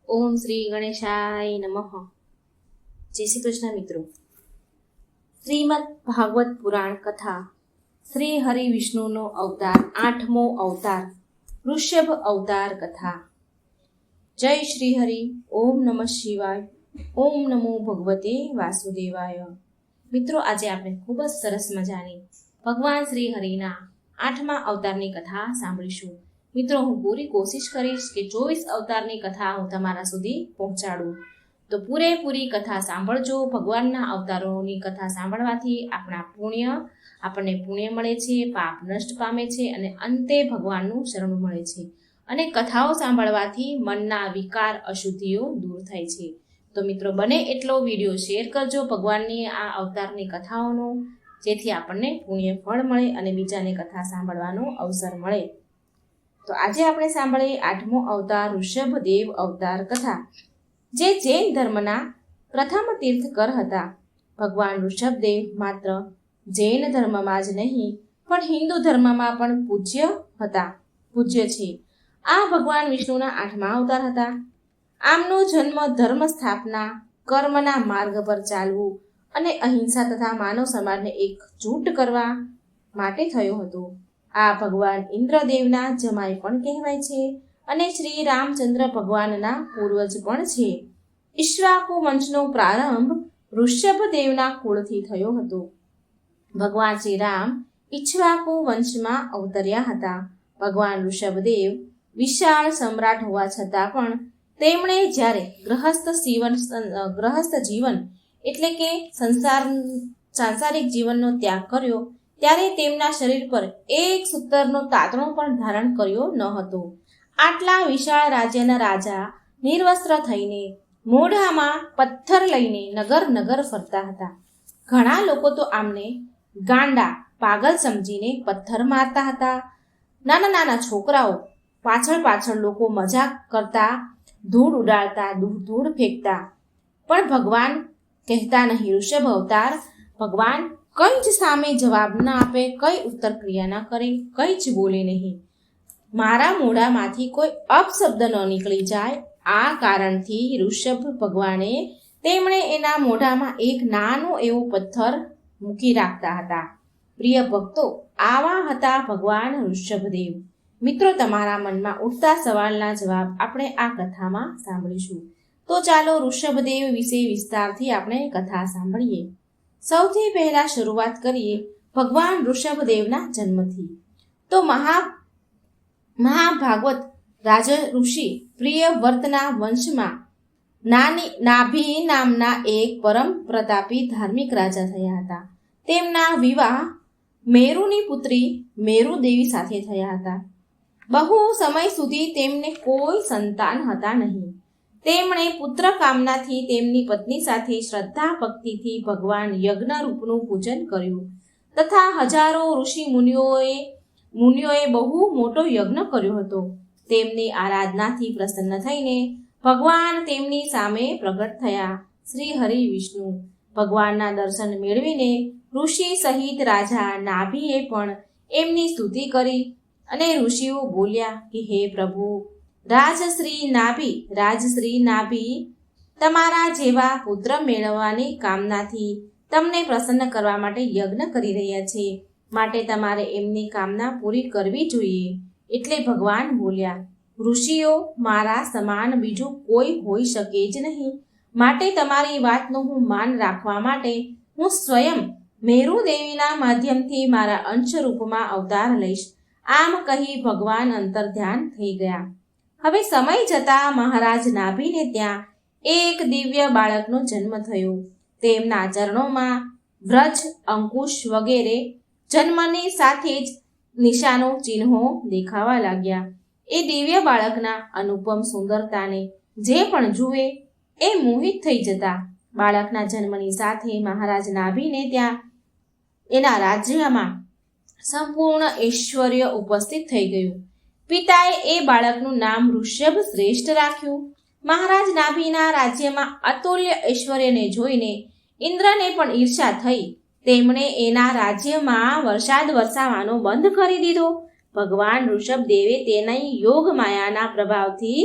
ઓમ શ્રી ગણેશાય નમઃ. જય શ્રી કૃષ્ણ મિત્રો. શ્રીમદ ભાગવત પુરાણ કથા શ્રી હરિ વિષ્ણુનો અવતાર 8મો અવતાર ઋષભ અવતાર કથા. જય શ્રી હરિ. ઓમ નમઃ શિવાય. ઓમ નમો ભગવતે વાસુદેવાય. મિત્રો, આજે આપણે ખૂબ જ સરસ મજાની ભગવાન શ્રી હરિના 8મા અવતારની કથા સાંભળીશું. મિત્રો, હું પૂરી કોશિશ કરીશ કે 24 અવતારની કથા હું તમારા સુધી પહોંચાડું. તો પૂરેપૂરી કથા સાંભળજો. ભગવાનના અવતારોની કથા સાંભળવાથી આપણને પુણ્ય મળે છે, પાપ નષ્ટ પામે છે અને અંતે ભગવાનનું શરણું મળે છે. અને કથાઓ સાંભળવાથી મનના વિકાર અશુદ્ધિઓ દૂર થાય છે. તો મિત્રો, બને એટલો વિડીયો શેર કરજો ભગવાનની આ અવતારની કથાઓનો, જેથી આપણને પુણ્ય ફળ મળે અને બીજાને કથા સાંભળવાનો અવસર મળે. તો આજે આપણે સાંભળીએ 8મો અવતાર ઋષભદેવ અવતાર કથા, જે જૈન ધર્મના પ્રથમ તીર્થકર હતા. ભગવાન ઋષભદેવ માત્ર જૈન ધર્મમાં જ નહીં પણ હિન્દુ ધર્મમાં પણ પૂજ્ય છે. આ ભગવાન વિષ્ણુના 8મા અવતાર હતા. આમનો જન્મ ધર્મ સ્થાપના, કર્મના માર્ગ પર ચાલવું અને અહિંસા તથા માનવ સમાજને એકજૂટ કરવા માટે થયો હતો. આ ભગવાન ઇન્દ્રદેવના જમાઈ પણ કહેવાય છે અને શ્રી રામચંદ્ર ભગવાનના પૂર્વજ પણ છે. ઈક્ષ્વાકુ વંશનો પ્રારંભ ઋષભદેવના કુળથી થયો હતો. ભગવાન શ્રી રામ ઈક્ષ્વાકુ વંશમાં અવતર્યા હતા. ભગવાન ઋષભદેવ વિશાળ સમ્રાટ હોવા છતાં પણ તેમણે જ્યારે ગ્રહસ્થ જીવન એટલે કે સાંસારિક જીવનનો ત્યાગ કર્યો, ત્યારે તેમના શરીર પર એક સૂતરનો તાતણો પણ ધારણ કર્યો ન હતો. આટલા વિશાળ રાજ્યના રાજા નિર્વસ્ત્ર થઈને મોઢામાં પથ્થર લઈને નગર ફરતા હતા. ઘણા લોકો તો આમને ગાંડા, પાગલ સમજીને પથ્થર મારતા હતા. નાના છોકરાઓ પાછળ લોકો મજાક કરતા, ધૂળ ઉડાડતા, ધૂળ ફેંકતા. પણ ભગવાન કહેતા નહીં, ઋષભ અવતાર ભગવાન કઈ જ સામે જવાબ ના આપે, કઈ ઉત્તર ક્રિયા ના કરે, કઈ જ બોલે નહીં. મારા મોઢામાંથી કોઈ અપશબ્દ ન નીકળી જાય, આ કારણથી ઋષભ ભગવાને તેમણે એના મોઢામાં એક નાનો એવો પથ્થર મૂકી રાખતા હતા. પ્રિય ભક્તો, આવા હતા ભગવાન ઋષભદેવ. મિત્રો, તમારા મનમાં ઉઠતા સવાલના જવાબ આપણે આ કથામાં સાંભળીશું. તો ચાલો ઋષભદેવ વિશે વિસ્તારથી આપણે કથા સાંભળીએ. સૌથી પહેલા શરૂઆત કરીએ ભગવાન ઋષભદેવના જન્મથી. તો મહાભાગવત રાજઋષિ પ્રિયવ્રતના વંશમાં નાભી નામના એક પરમ પ્રતાપી ધાર્મિક રાજા થયા હતા. તેમના વિવાહ મેરુની પુત્રી મેરુદેવી સાથે થયા હતા. બહુ સમય સુધી તેમને કોઈ સંતાન હતા નહીં. તેમણે પુત્ર કામનાથી તેમની પત્ની સાથે શ્રદ્ધા ભક્તિથી ભગવાન યજ્ઞરૂપનું પૂજન કર્યું તથા હજારો ઋષિ મુનિઓએ બહુ મોટો યજ્ઞ કર્યો હતો. તેમની આરાધનાથી પ્રસન્ન થઈને ભગવાન તેમની સામે પ્રગટ થયા. શ્રી હરિ વિષ્ણુ ભગવાનના દર્શન મેળવીને ઋષિ સહિત રાજા નાભીએ પણ એમની સ્તુતિ કરી અને ઋષિઓ બોલ્યા કે હે પ્રભુ રાજશ્રી નાભી, તમારા જેવા પુત્ર મેળવવાની કામનાથી તમને પ્રસન્ન કરવા માટે યજ્ઞ કરી રહ્યા છે, માટે તમારે એમની કામના પૂરી કરવી જોઈએ. એટલે ભગવાન બોલ્યા, ઋષિઓ, મારા સમાન બીજું કોઈ હોઈ શકે જ નહીં, માટે તમારી વાતનું હું માન રાખવા માટે હું સ્વયં મેરુદેવીના માધ્યમથી મારા અંશ રૂપમાં અવતાર લઈશ. આમ કહી ભગવાન અંતર્ધ્યાન થઈ ગયા. હવે સમય જતા મહારાજ નાભીને ત્યાં એક દિવ્ય બાળકનો જન્મ થયો. તેમના ચરણોમાં વ્રજ, અંકુશ વગેરે જન્મની સાથે જ નિશાનો, ચિહ્નો દેખાવા લાગ્યા. એ દિવ્ય બાળકના અનુપમ સુંદરતાને જે પણ જુએ એ મોહિત થઈ જતા. બાળકના જન્મની સાથે મહારાજ નાભીને ત્યાં એના રાજ્યમાં સંપૂર્ણ ઐશ્વર્ય ઉપસ્થિત થઈ ગયું. પિતાએ એ બાળકનું નામ ઋષભ શ્રેષ્ઠ રાખ્યું. મહારાજ નાભીના રાજ્યમાં અતુલ્ય ઐશ્વર્યને જોઈને ઇન્દ્રને પણ ઈર્ષા થઈ. તેમણે એના રાજ્યમાં વરસાદ વરસાવવાનો બંધ કરી દીધો. ભગવાન ઋષભદેવે તેની યોગ માયાના પ્રભાવથી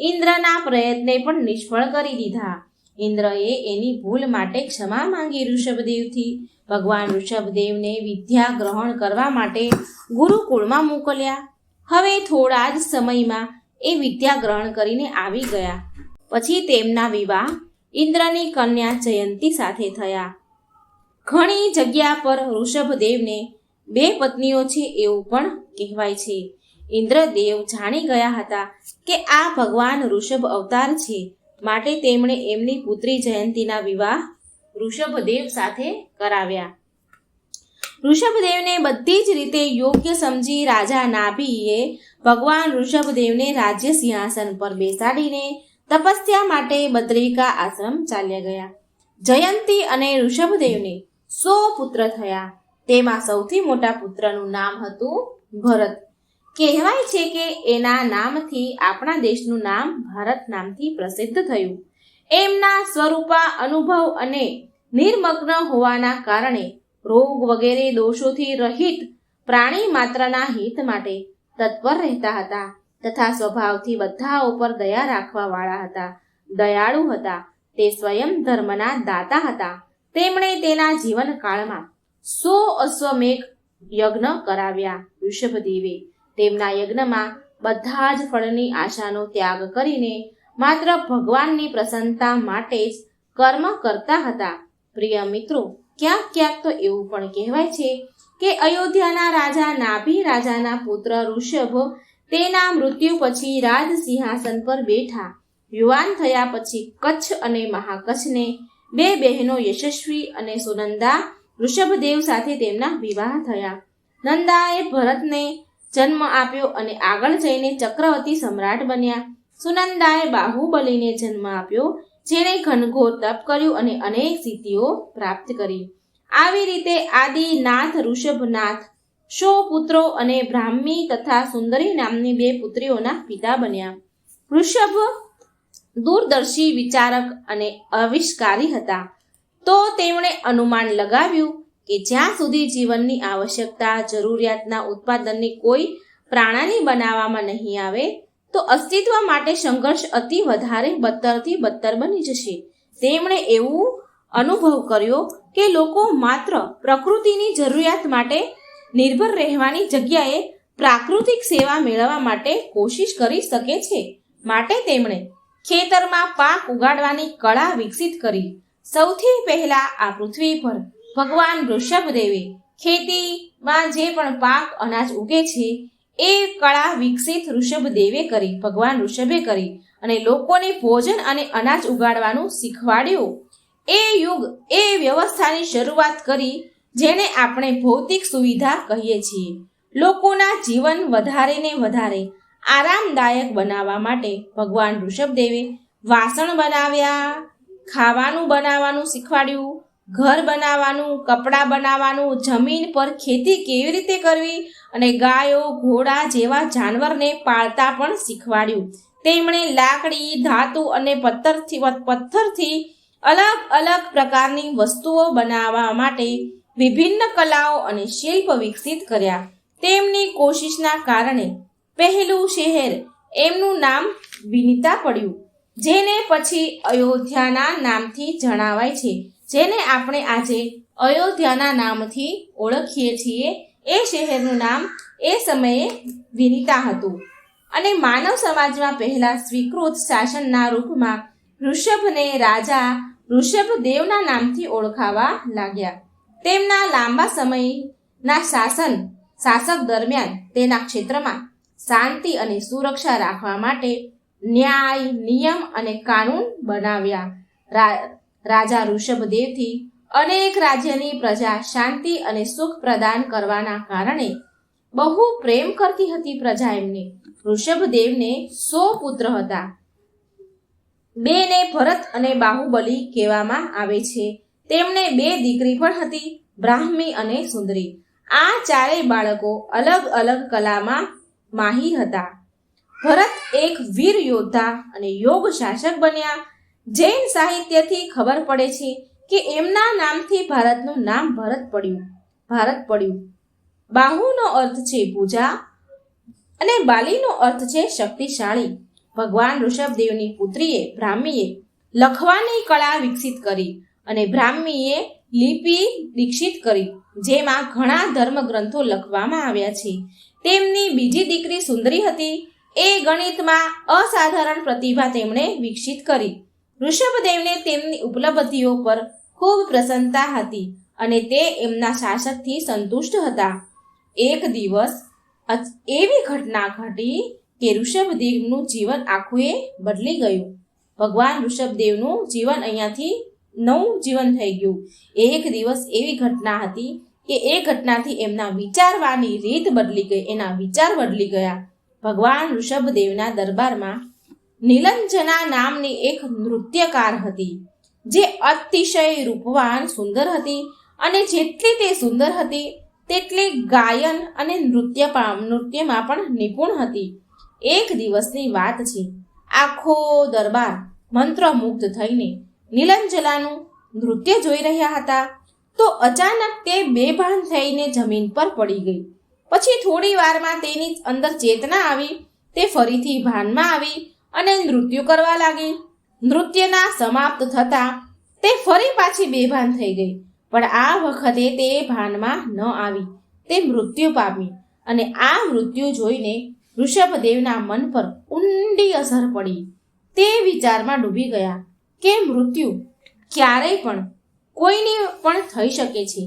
ઇન્દ્રના પ્રયત્ને પણ નિષ્ફળ કરી દીધા. ઇન્દ્રએ એની ભૂલ માટે ક્ષમા માંગી ઋષભદેવથી. ભગવાન ઋષભદેવને વિદ્યા ગ્રહણ કરવા માટે ગુરુકુળમાં મોકલ્યા. હવે થોડા જ સમયમાં એ વિદ્યા ગ્રહણ કરીને આવી ગયા. પછી તેમના વિવાહ ઇન્દ્રની કન્યા જયંતી સાથે થયા. ઘણી જગ્યા પર ઋષભદેવને 2 પત્નીઓ છે એવું પણ કહેવાય છે. ઇન્દ્રદેવ જાણી ગયા હતા કે આ ભગવાન ઋષભ અવતાર છે, માટે તેમણે એમની પુત્રી જયંતીના વિવાહ ઋષભદેવ સાથે કરાવ્યા. ઋષભદેવને બધી જ રીતે યોગ્ય સમજી રાજા નાભીએ ભગવાન ઋષભદેવને રાજ્ય સિંહાસન પર બેસાડીને તપસ્યા માટે બદ્રિકા આશ્રમ ચાલ્યા ગયા. જયંતી અને ઋષભદેવને 100 પુત્ર થયા. તેમાં સૌથી મોટા પુત્રનું નામ હતું ભરત. કહેવાય છે કે એના નામથી આપણા દેશનું નામ ભારત નામથી પ્રસિદ્ધ થયું. એમના સ્વરૂપા અનુભવ અને નિર્મગ્ન હોવાના કારણે રોગ વગેરે દોષોથી રહિત પ્રાણી માત્રના હિત માટે તત્પર રહેતા હતા તથા સ્વભાવથી બધા ઉપર દયા રાખવા વાળા હતા. દયાળુ હતા. તે સ્વયં ધર્મના દાતા હતા. તેમણે તેના જીવનકાળમાં 100 અશ્વમેઘ યજ્ઞ કરાવ્યા. ઋષભદેવે તેમના યજ્ઞમાં બધા જ ફળની આશાનો ત્યાગ કરીને માત્ર ભગવાનની પ્રસન્નતા માટે જ કર્મ કરતા હતા. પ્રિય મિત્રો, ક્યાંક ક્યાંક તો એવું પણ કહેવાય છે કે અયોધ્યાના રાજા નાભી રાજાના પુત્ર ઋષભ તેના મૃત્યુ પછી રાજ સિંહાસન પર બેઠા. યુવાન થયા પછી કચ્છ અને મહાકચ્છને 2 બહેનો યશસ્વી અને સુનંદા ઋષભદેવ સાથે તેમના વિવાહ થયા. નંદાએ ભરતને જન્મ આપ્યો અને આગળ જઈને ચક્રવર્તી સમ્રાટ બન્યા. સુનંદાએ બાહુબલીને જન્મ આપ્યો, જેણે ઘનઘોર તપ કર્યું અને અનેક સિદ્ધિઓ પ્રાપ્ત કરી. આવી રીતે આદિનાથ ઋષભનાથ 100 પુત્રો અને બ્રાહ્મી તથા સુંદરી નામની 2 પુત્રીઓના પિતા બન્યા. ઋષભ દૂરદર્શી વિચારક અને આવિષ્કારી હતા. તો તેમણે અનુમાન લગાવ્યું કે જ્યાં સુધી જીવનની આવશ્યકતા જરૂરિયાતના ઉત્પાદનની કોઈ પ્રાણાની બનાવવામાં નહીં આવે તો અસ્તિત્વ માટે સંઘર્ષ અતિ વધારે બદતરથી બદતર બની જશે. તેમણે એવું અનુભવ કર્યો કે લોકો માત્ર પ્રકૃતિની જરૂરિયાત માટે નિર્ભર રહેવાની જગ્યાએ પ્રાકૃતિક સેવા મેળવવા માટે કોશિશ કરી શકે છે. માટે તેમણે ખેતરમાં પાક ઉગાડવાની કળા વિકસિત કરી. સૌથી પહેલા આ પૃથ્વી પર ભગવાન ઋષભદેવે ખેતીમાં જે પણ પાક અનાજ ઉગે છે એ કળા વિકસિત ઋષભદેવે કરી, ભગવાન ઋષભે કરી અને લોકોને ભોજન અને અનાજ ઉગાડવાનું શીખવાડ્યું. એ યુગ એ વ્યવસ્થાની શરૂઆત કરી જેને આપણે ભૌતિક સુવિધા કહીએ છીએ. લોકોના જીવન વધારે ને વધારે આરામદાયક બનાવવા માટે ભગવાન ઋષભદેવે વાસણ બનાવ્યા, ખાવાનું બનાવવાનું શીખવાડ્યું, ઘર બનાવવાનું, કપડાં બનાવવાનું, જમીન પર ખેતી કેવી રીતે કરવી અને ગાયો, ઘોડા જેવા જાનવરને પાળતા પણ શીખવાડ્યું. તેમણે લાકડી, ધાતુ અને પથ્થરથી અલગ અલગ પ્રકારની વસ્તુઓ બનાવવા માટે વિભિન્ન કલાઓ અને શિલ્પ વિકસિત કર્યા. તેમની કોશિશના કારણે પહેલું શહેર એમનું નામ વિનિતા પડ્યું, જેને પછી અયોધ્યાના નામથી જણાવાય છે, જેને આપણે આજે અયોધ્યાના નામથી ઓળખીએ છીએ. એ શહેરનું નામ એ સમયે વિનિતા હતું અને માનવ સમાજમાં પહેલા સ્વીકૃત શાસનના રૂપમાં ઋષભને રાજા ઋષભદેવના નામથી ઓળખાવા લાગ્યા. તેમના લાંબા સમયના શાસક દરમિયાન તેના ક્ષેત્રમાં શાંતિ અને સુરક્ષા રાખવા માટે ન્યાય, નિયમ અને કાનૂન બનાવ્યા. રાજા ઋષભદેવથી અનેક રાજ્યની પ્રજા શાંતિ અને સુખ પ્રદાન કરવાના કારણે બહુ પ્રેમ કરતી હતી પ્રજા એમને. ઋષભદેવને 100 પુત્ર હતા. 2 ને ભરત અને બાહુબલી કહેવામાં આવે છે. તેમને 2 દીકરી પણ હતી, બ્રાહ્મી અને સુંદરી. આ ચારેય બાળકો અલગ અલગ કલામાં માહિર હતા. ભરત એક વીર યોદ્ધા અને યોગ શાસક બન્યા. જૈન સાહિત્યથી ખબર પડે છે કે એમના નામથી ભારતનું નામ ભારત પડ્યું. બાહુનો અર્થ છે ભુજા, અને બાલીનો અર્થ છે શક્તિશાળી. ભગવાન ઋષભદેવની પુત્રીએ બ્રાહ્મીએ લખવાની કળા વિકસિત કરી અને બ્રાહ્મીએ લિપિ વિકસિત કરી, જેમાં ઘણા ધર્મગ્રંથો લખવામાં આવ્યા છે. તેમની બીજી દીકરી સુંદરી હતી. એ ગણિતમાં અસાધારણ પ્રતિભા તેમણે વિકસિત કરી. ઋષભદેવને તેમની ઉપલબ્ધિઓ પર ખૂબ પ્રસન્નતા હતી અને તે એમના શાસકથી સંતુષ્ટ હતા. એક દિવસ એવી ઘટના ઘટી કે ઋષભદેવનું જીવન આખું બદલી ગયું. ભગવાન ઋષભદેવનું જીવન અહીંયાથી નવું જીવન થઈ ગયું. એક દિવસ એવી ઘટના હતી કે એ ઘટનાથી એમના વિચારવાની રીત બદલી ગઈ, એના વિચાર બદલી ગયા. ભગવાન ઋષભદેવના દરબારમાં નીલંજના નામની એક નૃત્યકાર હતી, જે અતિશય રૂપવાન સુંદર હતી અને જેટલી તે સુંદર હતી તેટલી ગાયન અને નૃત્યમાં પણ નિપુણ હતી. એક દિવસની વાત છે. આખો દરબાર મંત્રમુગ્ધ થઈને નીલંજનાનું નૃત્ય જોઈ રહ્યા હતા. તો અચાનક તે બેભાન થઈને જમીન પર પડી ગઈ. પછી થોડી વારમાં તેની અંદર ચેતના આવી. તે ફરીથી ભાનમાં આવી અને નૃત્ય કરવા લાગી. નૃત્યના સમાપ્ત થતાં તે ફરી પાછી બેભાન થઈ ગઈ, પણ આ વખતે તે ભાનમાં ન આવી. તે મૃત્યુ પામી અને આ મૃત્યુ જોઈને ઋષભદેવના મન પર ઊંડી અસર પડી. તે વિચારમાં ડૂબી ગયા કે મૃત્યુ ક્યારેય પણ કોઈની પણ થઈ શકે છે.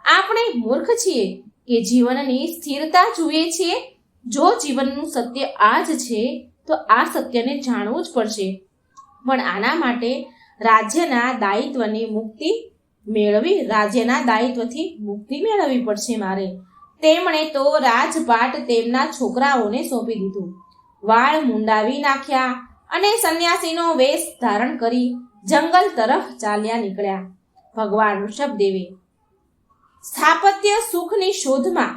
આપણે મૂર્ખ છીએ કે જીવનની સ્થિરતા જોઈએ છીએ. જો જીવનનું સત્ય આ જ છે તો આ સત્યને જાણવું જ પડશે. પણ આના માટે રાજ્યના દાયિત્વથી મુક્તિ મેળવવી પડશે મારે. તેમણે તો રાજપાટ તેમના છોકરાઓને સોંપી દીધું. વાળ મુંડાવી નાખ્યા અને સંન્યાસીનો વેશ ધારણ કરી જંગલ તરફ ચાલ્યા નીકળ્યા. ભગવાન ઋષભદેવે સ્થાપત્ય સુખની શોધમાં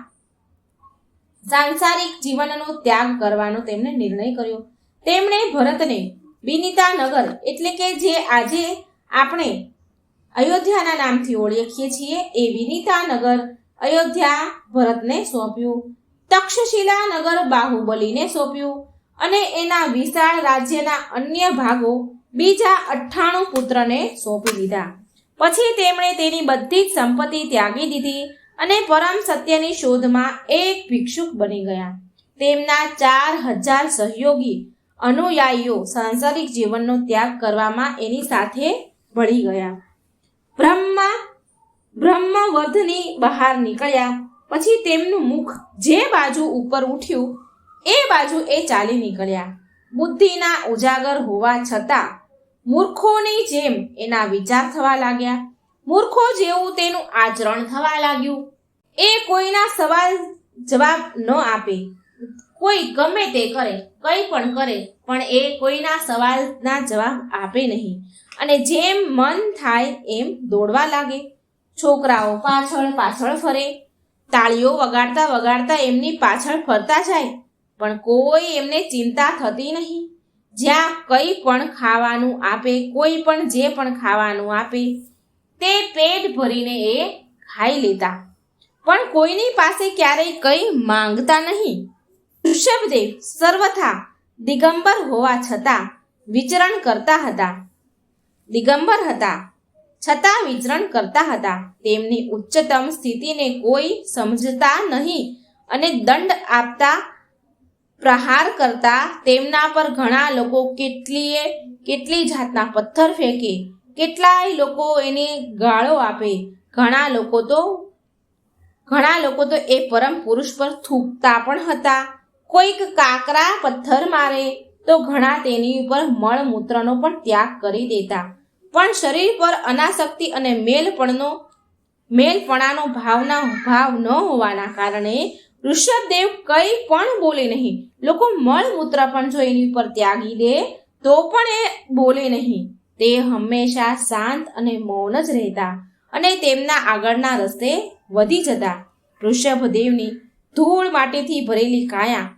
સાંસારિક જીવનનો ત્યાગ કરવાનો તેમણે નિર્ણય કર્યો. તેમણે ભરતને વિનીતા નગર, એટલે કે જે આજે આપણે અયોધ્યાના નામથી ઓળખીએ છીએ, એ વિનીતા નગર અયોધ્યા ભરતને સોંપ્યું. તક્ષશિલા નગર બાહુબલીને સોંપ્યું અને એના વિશાળ રાજ્યના અન્ય ભાગો બીજા 98 પુત્રને સોંપી દીધા. પછી તેમણે તેની બધી જ સંપત્તિ ત્યાગી દીધી અને પરમ સત્યની શોધમાં એક ભિક્ષુક બની ગયા. તેમના 4000 સહયોગી અનુયાયીઓ સાંસારિક જીવનનો ત્યાગ કરવામાં એની સાથે ભળી ગયા. બ્રહ્મવર્ધની બહાર નીકળ્યા પછી તેમનું મુખ જે બાજુ ઉપર ઉઠ્યું એ બાજુ એ ચાલી નીકળ્યા. બુદ્ધિના ઉજાગર હોવા છતાં મૂર્ખોની જેમ એના વિચાર થવા લાગ્યા. મૂર્ખો જેવું તેનું આચરણ થવા લાગ્યું. એ કોઈના સવાલ જવાબ ન આપે. કોઈ ગમે તે કરે, કંઈ પણ કરે, પણ એ કોઈના સવાલના જવાબ આપે નહીં અને જેમ મન થાય એમ દોડવા લાગે. છોકરાઓ પાછળ પાછળ ફરે, તાળીઓ વગાડતા વગાડતા એમની પાછળ ફરતા જાય, પણ કોઈ એમને ચિંતા થતી નહીં. જ્યાં કંઈ પણ ખાવાનું આપે, કોઈ પણ જે પણ ખાવાનું આપે તે પેટ ભરીને એ ખાઈ લેતા, પણ કોઈની પાસે ક્યારેય કંઈ માંગતા નહીં. ઋષભદેવ સર્વથા દિગંબર હોવા છતાં વિચરણ કરતા હતા. દિગંબર હતા છતાં વિચરણ કરતા હતા. તેમની ઉચ્ચતમ સ્થિતિને કોઈ સમજતા નહીં અને દંડ આપતા, પ્રહાર કરતા તેમના પર ઘણા લોકો કેટલી જાતના પથ્થર ફેંકે, કેટલાય લોકો એને ગાળો આપે. ઘણા લોકો તો એ પરમ પુરુષ પર થૂંકતા પણ હતા. કોઈક કાકરા પથ્થર મારે તો ઘણા તેની ઉપર મળમૂત્રનો પણ ત્યાગ કરી દેતા. પણ શરીર પર અનાસક્તિ અને મેલપણાનો ભાવ ન હોવાના કારણે ઋષભદેવ કંઈ પણ બોલે નહીં. લોકો મળમૂત્ર પણ જો એની ઉપર ત્યાગી દે તો પણ એ બોલે નહીં. તે હંમેશા શાંત અને મૌન જ રહેતા અને તેમના આગળના રસ્તે વધી જતા. ઋષભદેવની ધૂળ માટીથી ભરેલી કાયા,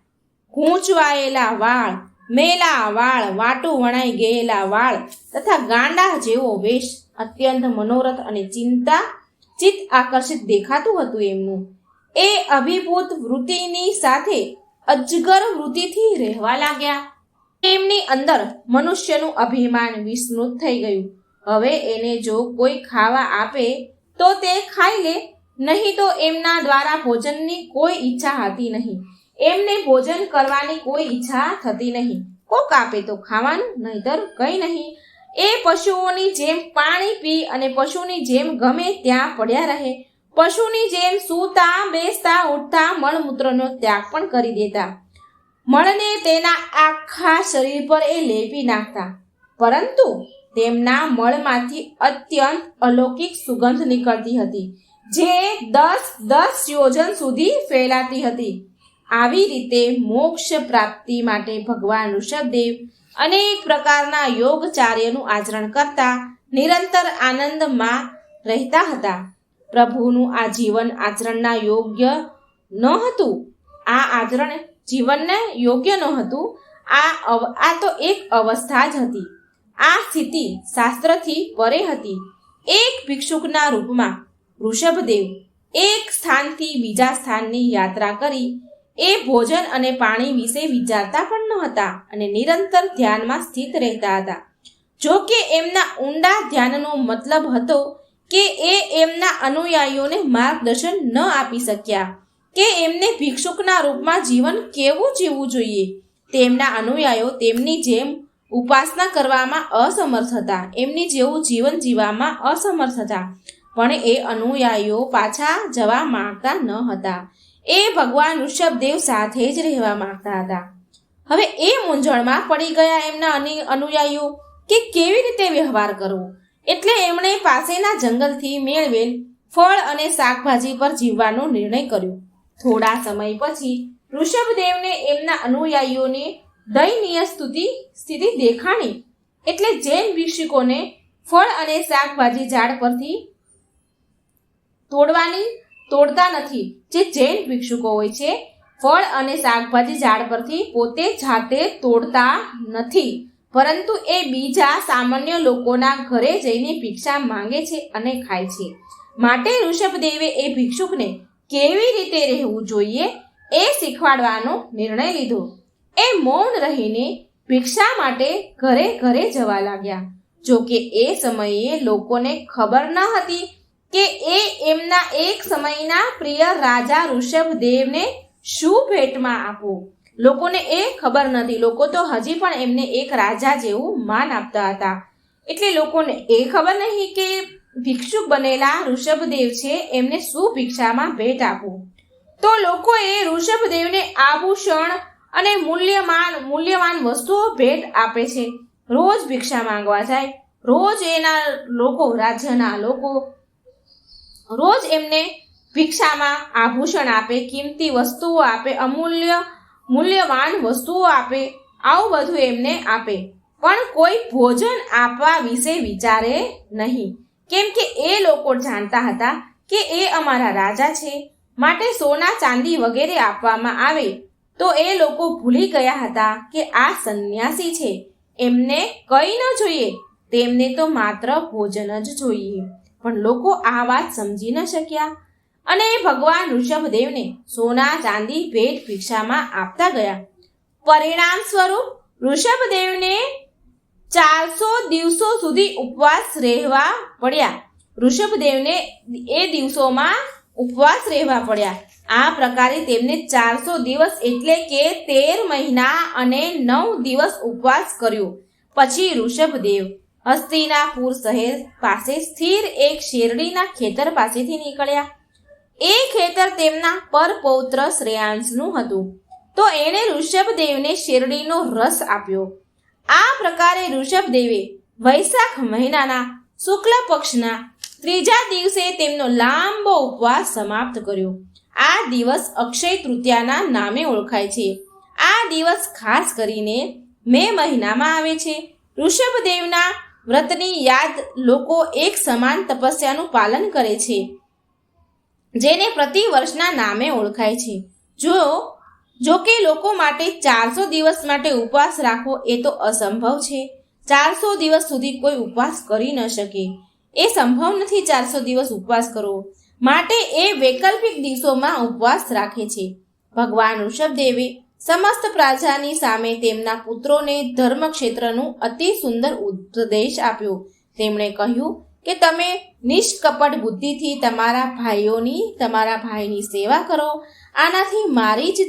ગૂંચવાયેલા વાળ, મેલા વાળ, વાટું વણાઈ ગયેલા વાળ તથા ગાંડા જેવો વેશ અત્યંત મનોરથ અને ચિત્ત આકર્ષિત દેખાતું હતું. એમનું એ અભિભૂત વૃત્તિની સાથે અજગર વૃત્તિથી રહેવા લાગ્યા. એમની અંદર મનુષ્યનું અભિમાન વિસ્મૃત થઈ ગયું. હવે એને જો કોઈ ખાવા આપે તો તે ખાઈ લે, નહીં તો એમના દ્વારા ભોજનની કોઈ ઈચ્છા હતી નહીં. એમને ભોજન કરવાની કોઈ ઈચ્છા થતી નહીં. કોક આપે તો ખાવાનું, નહીતર કંઈ નહીં. એ પશુઓની જેમ પાણી પી અને પશુની જેમ ગમે ત્યાં પડ્યા રહે. પશુની જેમ સૂતા, બેસતા, ઉઠતા, મળમૂત્રનો ત્યાગ પણ કરી દેતા. મળને તેના આખા શરીર પર એ લેપી નાખતા. પરંતુ તેમના મળમાંથી અત્યંત અલૌકિક સુગંધ નીકળતી હતી, જે 10 યોજન સુધી ફેલાતી હતી. આવી રીતે મોક્ષ પ્રાપ્તિ માટે ભગવાન ઋષભદેવ અનેક પ્રકારના યોગચાર્યનું આચરણ કરતા નિરંતર આનંદમાં રહેતા હતા. પ્રભુનું આ જીવન આચરણના યોગ્ય ન હતું. આ આચરણ જીવનને યોગ્ય ન હતું. આ તો એક અવસ્થા જ હતી. આ સ્થિતિ શાસ્ત્રથી પરે હતી. એક ભિક્ષુકના રૂપમાં ઋષભદેવ એક સ્થાનથી બીજા સ્થાનની યાત્રા કરી એ ભોજન અને પાણી વિશે વિચારતા પણ ન હતા અને નિરંતર ધ્યાનમાં સ્થિત રહેતા હતા. જો કે એમના ઊંડા ધ્યાનનો મતલબ હતો કે એ એમના અનુયાયીઓને માર્ગદર્શન ન આપી શક્યા કે એમને ભિક્ષુકના રૂપમાં જીવન કેવું જીવવું જોઈએ. તેમના અનુયાયીઓ તેમની જેમ ઉપાસના કરવામાં અસમર્થ હતા, એમની જેવું જીવન જીવવામાં અસમર્થ હતા. પણ એ અનુયાયીઓ પાછા જવા માંગતા ન હતા. એ ભગવાન ઋષભદેવ સાથે જ રહેવા માંગતા હતા. હવે એ મૂંઝવણમાં પડી ગયા એમના અનુયાયીઓ કે કેવી રીતે વ્યવહાર કરવો. એટલે એમણે પાસેના જંગલથી મેળવેલ ફળ અને શાકભાજી પર જીવવાનો નિર્ણય કર્યો. થોડા સમય પછી ઋષભદેવને એમના અનુયાયીઓને દયનીય સ્થિતિ દેખાણી. એટલે જૈન ભિક્ષુકોને ફળ અને શાકભાજી ઝાડ પરથી તોડતા નથી. જે જૈન ભિક્ષુકો હોય છે, ફળ અને શાકભાજી ઝાડ પરથી પોતે જાતે તોડતા નથી, પરંતુ એ બીજા સામાન્ય લોકોના ઘરે જઈને ભિક્ષા માંગે છે અને ખાય છે. માટે ઋષભદેવે એ ભિક્ષુકને કેવી રીતે રહેવું જોઈએ એ શીખવાડવાનો નિર્ણય લીધો. એ મૌન રહીને ભિક્ષા માટે ઘરે ઘરે જવા લાગ્યા. જો કે એ સમયે લોકોને ખબર ન હતી કે એ એમના એક સમયના પ્રિય રાજા ઋષભદેવને શું ભેટમાં આપવું. લોકોને એ ખબર નથી. લોકો તો હજી પણ એમને એક રાજા જેવું માન આપતા હતા. એટલે લોકોને એ ખબર નહીં કે ભિક્ષુક બનેલા ઋષભદેવ છે, એમને શું ભિક્ષામાં ભેટ આપવું. તો લોકોએ ઋષભદેવને આભૂષણ અને મૂલ્યવાન વસ્તુઓ ભેટ આપે છે. રોજ ભિક્ષા માંગવા જાય. રોજ એના લોકો, રાજ્યના લોકો રોજ એમને ભિક્ષામાં આભૂષણ આપે, કિંમતી વસ્તુઓ આપે, મૂલ્યવાન વસ્તુઓ આપે. આવું બધું એમને આપે, પણ કોઈ ભોજન આપવા વિશે વિચારે નહીં. કેમ કે એ લોકો જાણતા હતા કે એ અમારા રાજા છે, માટે સોના ચાંદી વગેરે આપવામાં આવે તો એ લોકો ભૂલી ગયા હતા કે આ સંન્યાસી છે, એમને કંઈ ન જોઈએ, તેમને તો માત્ર ભોજન જ જોઈએ. પણ લોકો આ વાત સમજી ન શક્યા અને ભગવાન ઋષભદેવને સોના ચાંદી ભેટ ભિક્ષામાં આપતા ગયા. પરિણામ સ્વરૂપ ઋષભદેવને 400 દિવસો સુધી ઉપવાસ રહેવા પડ્યા. ઋષભદેવને એ દિવસોમાં ઉપવાસ રહેવા પડ્યા. આ પ્રકારે તેમને 400 દિવસ એટલે કે 13 મહિના અને 9 દિવસ ઉપવાસ કર્યો. પછી ઋષભદેવ હસ્તિનાપુર શહેર પાસે સ્થિર એક શેરડીના ખેતર પાસેથી નીકળ્યા. એ ખેતર તેમના પરપૌત્ર શ્રેયાંશનું હતું, તો એણે ઋષભદેવને શેરડીનો રસ આપ્યો. આ પ્રકારે ઋષભદેવે વૈશાખ મહિનાના શુક્લ પક્ષના 3જા દિવસે તેમનો લાંબો ઉપવાસ સમાપ્ત કર્યો. આ દિવસ અક્ષય તૃતીયાના નામે ઓળખાય છે. આ દિવસ ખાસ કરીને મે મહિનામાં આવે છે. ઋષભદેવના વ્રતની યાદ લોકો એક સમાન તપસ્યાનું પાલન કરે છે, જેને પ્રતિવર્ષના નામે ઓળખાય છે. જો કે લોકો માટે 400 દિવસ માટે ઉપવાસ રાખવો એ તો અસંભવ છે. 400 દિવસ સુધી કોઈ ઉપવાસ કરી ન શકે. એ સંભવ નથી 400 દિવસ ઉપવાસ કરવો. માટે એ વૈકલ્પિક દિવસોમાં ઉપવાસ રાખે છે. ભગવાન ઋષભદેવે સમસ્ત પ્રજાની સામે તેમના પુત્રોને ધર્મક્ષેત્રનું અતિ સુંદર ઉપદેશ આપ્યો. તેમણે કહ્યું કે તમે નિષ્કપટ બુદ્ધિથી તમારા ભાઈની સેવા કરો. આનાથી મારી જ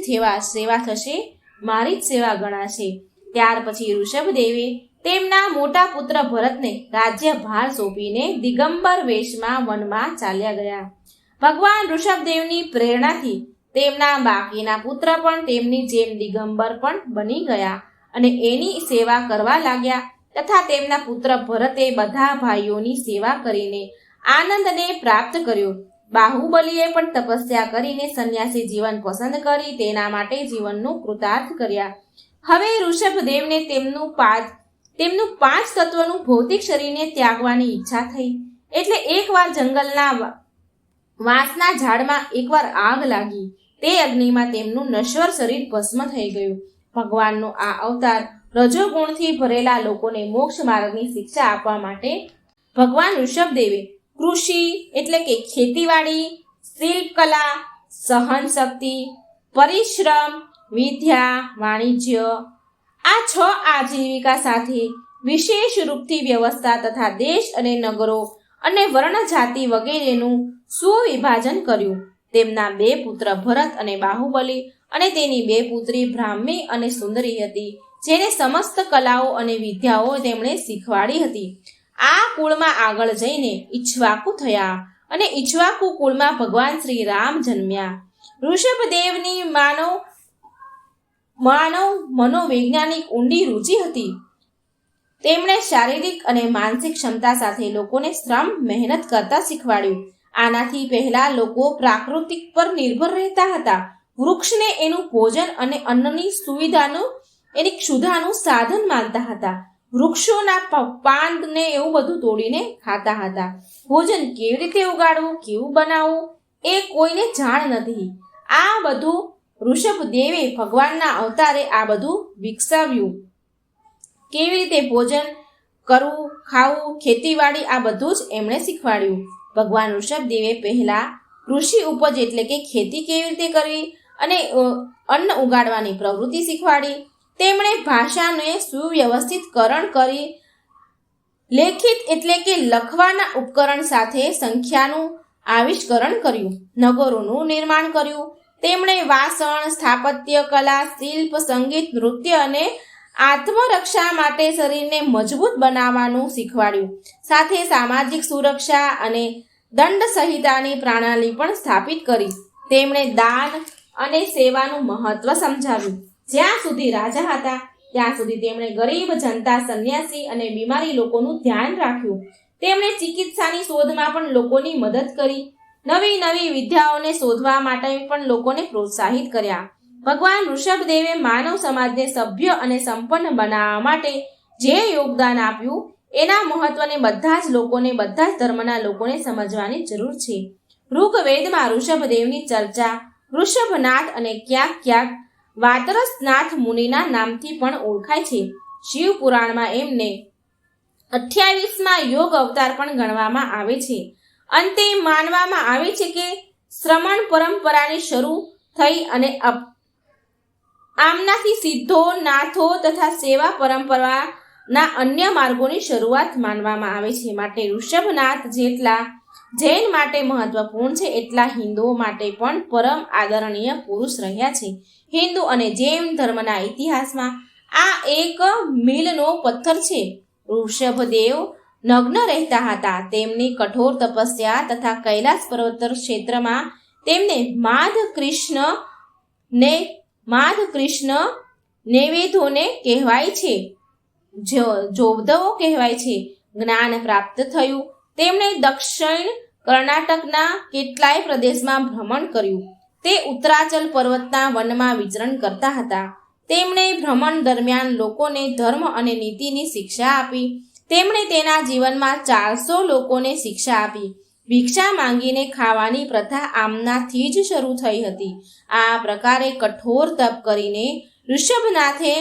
સેવા થશે, મારી જ સેવા ગણાશે. ત્યાર પછી ઋષભદેવે તેમના મોટા પુત્ર ભરતને રાજ્યભાર સોંપીને દિગંબર વેશમાં વનમાં ચાલ્યા ગયા. ભગવાન ઋષભદેવની પ્રેરણાથી તેમના બાકીના પુત્ર પણ તેમની જેમ દિગંબર પણ બની ગયા અને એની સેવા કરવા લાગ્યા તથા તેમના પુત્ર ભરતે બધા ભાઈઓની સેવા કરીને આનંદને પ્રાપ્ત કર્યો. બાહુબલીએ પણ તપસ્યા કરીને સંન્યાસી જીવન પસંદ કરી તેના માટે જીવનનું કૃતાર્થ કર્યા. હવે ઋષભદેવને તેમનું 5 તત્વનું ભૌતિક શરીરને ત્યાગવાની ઈચ્છા થઈ. એટલે એકવાર જંગલના વાંસના ઝાડમાં એકવાર આગ લાગી. તે અગ્નિમાં તેમનું નશ્વર શરીર ભસ્મ થઈ ગયું. ભગવાનનો આ અવતાર રજોગુણથી ભરેલા લોકોને મોક્ષ માર્ગની શિક્ષા આપવા માટે ભગવાન ઋષભદેવે કૃષિ એટલે કે ખેતીવાડી, શિલ્પકલા, સહન શક્તિ, પરિશ્રમ, વિદ્યા, વાણિજ્ય આ 6 આજીવિકા સાથે વિશેષ રૂપથી વ્યવસ્થા તથા દેશ અને નગરો અને વર્ણ જાતિ વગેરેનું સુવિભાજન કર્યું. તેમના 2 પુત્ર ભરત અને બાહુબલી અને તેની 2 પુત્રી બ્રાહ્મી અને સુંદરી હતી, જેને સમસ્ત કલાઓ અને વિદ્યાઓ તેમણે શીખવાડી હતી. આ કુળમાં આગળ જઈને ઈક્ષ્વાકુ થયા અને ઈક્ષ્વાકુ કુળમાં ભગવાન શ્રી રામ જન્મ્યા. ઋષભદેવની માનવ મનોવૈજ્ઞાનિક ઊંડી રુચિ હતી. તેમણે શારીરિક અને માનસિક ક્ષમતા સાથે લોકોને શ્રમ મહેનત કરતા શીખવાડ્યું. આનાથી પહેલા લોકો પ્રાકૃતિક પર નિર્ભર રહેતા હતા. વૃક્ષને એનું ભોજન અને અન્નની એની ક્ષુધાનું સાધન માનતા હતા. વૃક્ષોના પાંદને એવું બધું તોડીને ખાતા હતા. ભોજન કેવી રીતે ઉગાડવું, કેવું બનાવવું એ કોઈને જાણ નથી. આ બધું ઋષભદેવે ભગવાનના અવતારે આ બધું વિકસાવ્યું. કેવી રીતે ભોજન કરવું, ખાવું, ખેતીવાડી આ બધું જ એમણે શીખવાડ્યું. ભગવાન ષભદેવે પહેલા કૃષિ ઉપજ એટલે કે ખેતી કેવી રીતે કરવી અને અન્ન ઉગાડવાની પ્રવૃત્તિ શીખવાડી. તેમણે ભાષાને સુવ્યવસ્થિતકરણ કરી લેખિત એટલે કે લખવાના ઉપકરણ સાથે સંખ્યાનું આવિષ્કરણ કર્યું. નગરોનું નિર્માણ કર્યું. તેમણે વાસણ, સ્થાપત્ય કલા, શિલ્પ, સંગીત, નૃત્ય અને આત્મરક્ષા માટે શરીરને મજબૂત બનાવવાનું શીખવાડ્યું. સાથે સામાજિક સુરક્ષા અને દંડ સંહિતાની પ્રણાલી પણ સ્થાપિત કરી. તેમણે દાન અને સેવાનું મહત્વ સમજાવ્યું. જ્યાં સુધી રાજા હતા ત્યાં સુધી તેમણે ગરીબ જનતા, સંન્યાસી અને બીમારી લોકોનું ધ્યાન રાખ્યું. તેમણે ચિકિત્સાની શોધમાં પણ લોકોની મદદ કરી. નવી નવી વિદ્યાઓને શોધવા માટે પણ લોકોને પ્રોત્સાહિત કર્યા. ભગવાન ઋષભદેવે માનવ સમાજને સભ્ય અને સંપન્ન બનાવવા માટે જે યોગદાન આપ્યું એના મહત્વને બધા જ ધર્મના લોકોને સમજવાની જરૂર છે. ઋગ્વેદમાં ઋષભદેવની ચર્ચા ઋષભનાથ અને ક્યાંક વાતરસનાથ મુનિના નામથી પણ ઓળખાય છે. શિવ પુરાણમાં એમને 28મા યોગ અવતાર પણ ગણવામાં આવે છે. અંતે માનવામાં આવે છે કે શ્રમણ પરંપરાની શરૂ થઈ અને આમનાથી સિદ્ધો, નાથો તથા સેવા પરંપરાના અન્ય માર્ગોની શરૂઆત માનવામાં આવે છે. માટે ઋષભનાથ જેટલા જૈન માટે મહત્વપૂર્ણ છે એટલા હિન્દુઓ માટે પણ પરમ આદરણીય પુરુષ રહ્યા છે. હિન્દુ અને જૈન ધર્મના ઇતિહાસમાં આ એક મીલનો પથ્થર છે. ઋષભદેવ નગ્ન રહેતા હતા. તેમની કઠોર તપસ્યા તથા કૈલાસ પર્વત ક્ષેત્રમાં તેમને માધ કૃષ્ણ નૈવેદ્યોને કહેવાય છે, જોબધવો કહેવાય છે. જ્ઞાન પ્રાપ્ત થયું. તેમણે દક્ષિણ કર્ણાટકના કેટલાય પ્રદેશમાં ભ્રમણ કર્યું. તે ઉત્તરાચલ પર્વતના વનમાં વિચરણ કરતા હતા. તેમણે ભ્રમણ દરમિયાન લોકોને ધર્મ અને નીતિની શિક્ષા આપી. તેમણે તેના જીવનમાં 400 લોકોને શિક્ષા આપી. ભિક્ષા માંગીને ખાવાની પ્રથા આમનાથી જ શરૂ થઈ હતી. આ પ્રકારે કઠોર તપ કરીને ઋષભનાથે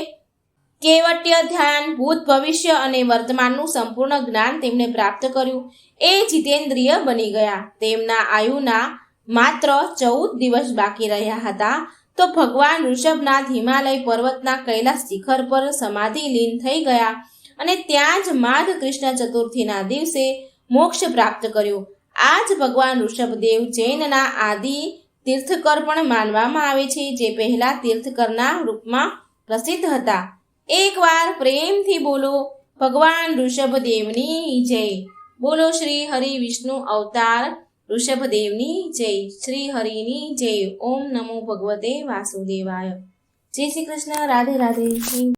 કૈવટ્ય ધ્યાન, ભૂત, ભવિષ્ય અને વર્તમાનનું સંપૂર્ણ જ્ઞાન તેમણે પ્રાપ્ત કર્યું. એ જીતેન્દ્રિય બની ગયા. તેમના આયુના માત્ર 14 દિવસ બાકી રહ્યા હતા તો ભગવાન ઋષભનાથ હિમાલય પર્વતના કૈલાસ શિખર પર સમાધિ લીન થઈ ગયા અને ત્યાં જ માઘ કૃષ્ણ ચતુર્થીના દિવસે મોક્ષ પ્રાપ્ત કર્યું. આ જ ભગવાન ઋષભદેવ જૈનના આદિ તીર્થકર પણ માનવામાં આવે છે, જે પહેલા તીર્થકરના રૂપમાં પ્રસિદ્ધ હતા. એકવાર પ્રેમથી બોલો ભગવાન ઋષભદેવની જય. બોલો શ્રી હરિ વિષ્ણુ અવતાર ઋષભદેવની જય. શ્રી હરિની જય. ઓમ નમો ભગવતે વાસુદેવાય. જય શ્રી કૃષ્ણ. રાધે રાધે.